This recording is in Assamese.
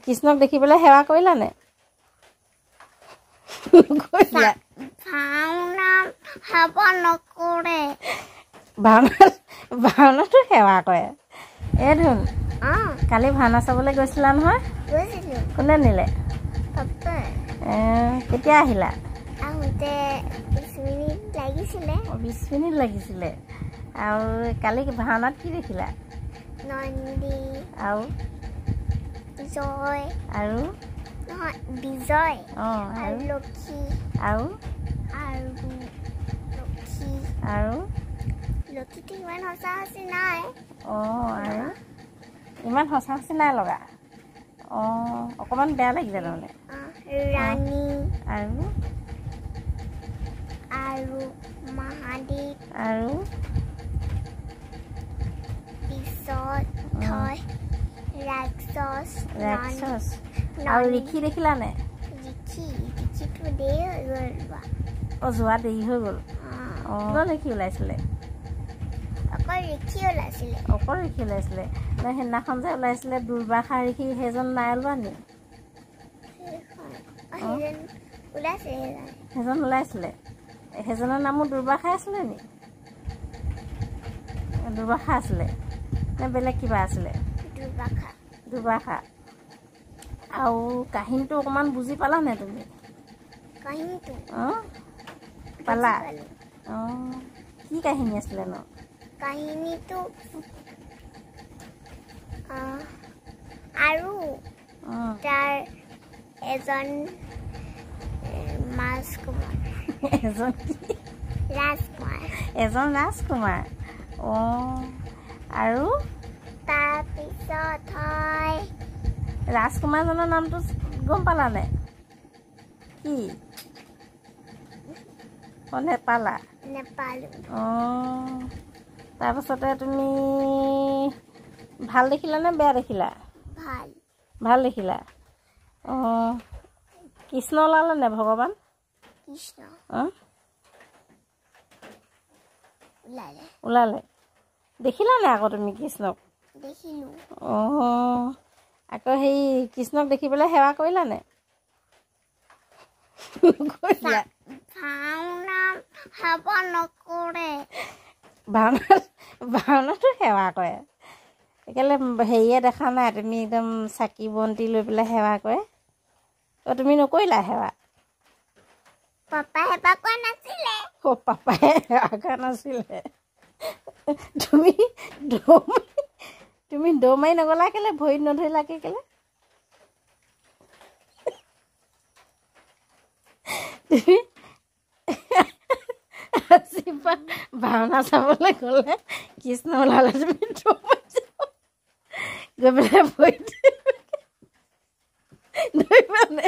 কৃষ্ণক দেখি পেলাই সেৱা কৰিলা নে কৰিলা ভাওনা হব নকৰে ভাওনাটো সেৱা কৰে এই ধুন কালি ভাওনা চাবলৈ গৈছিলা নহয় গৈছিলো কোনে নিলে পাপা কেতিয়া আহিলা আহোঁতে 20 মিনিট লাগিছিলে 20 মিনিট লাগিছিলে আৰু কালি ভাওনাত কি দেখিলা নন্দী আৰু জয় আৰু নহয় বিজয় আৰু লক্ষী আৰু লক্ষী আৰু লক্ষীটো ইমান সঁচা সঁচি নাই আৰু ইমান সঁচা সঁচি নাই লগা অকণমান বেয়া লাগিছে তাৰমানে ৰাণী আৰু মহাদেৱ আৰু পিছত থয় ৰাক্ষস আৰু ঋষি দেখিলা নে ঋষিটো দেৰি হৈ গ'ল যোৱা দেৰি হৈ গ'ল ঋষি ওলাইছিলে অকল ঋষি ওলাইছিলে সেইদিনাখন যে ওলাইছিলে দুৰ্বাসা ঋষি সেইজন নাই ওলোৱা নি সেইজন ওলাইছিলে সেইজনৰ নামো দুৰ্বাসা আছিলে নি দুৰ্বাসা আছিলে নে বেলেগ কিবা আছিলে দুৰ্বাসা আৰু কাহিনীটো অকণমান বুজি পালা নে তুমি কাহিনীটো পালা কি কাহিনী আছিলে ন কাহিনীটো আৰু তাৰ এজন ৰাজকুমাৰ আৰু তাৰপিছত হয় ৰাজকুমাৰজনৰ নামটো গম পালানে কি নেপালো তাৰপাছতে তুমি ভাল দেখিলা নে বেয়া দেখিলা ভাল দেখিলা কৃষ্ণ ওলালে নে ভগৱান ওলালে দেখিলা নে আকৌ তুমি কৃষ্ণক দেখিলোঁ আকৌ সেই কৃষ্ণক দেখি পেলাই সেৱা কৰিলা নে ভাওনা হব নকৰে ভাওনাটো সেৱা কৰে একেলে হেৰিয়ে দেখা নাই তুমি একদম চাকি বন্তি লৈ পেলাই সেৱা কৰে তুমি নকৰিলা সেৱা পাপাই সেৱা কৰা নাছিলে পাপাই সেৱা কৰা নাছিলে তুমি দৌ মাৰি নগলা কেলে ভৰিত নধৰিলা কেলে ভাওনা চাবলৈ গ'লে কৃষ্ণ ওলালে তুমি গৈ পেলাই ভৰিত ধৰিবা নে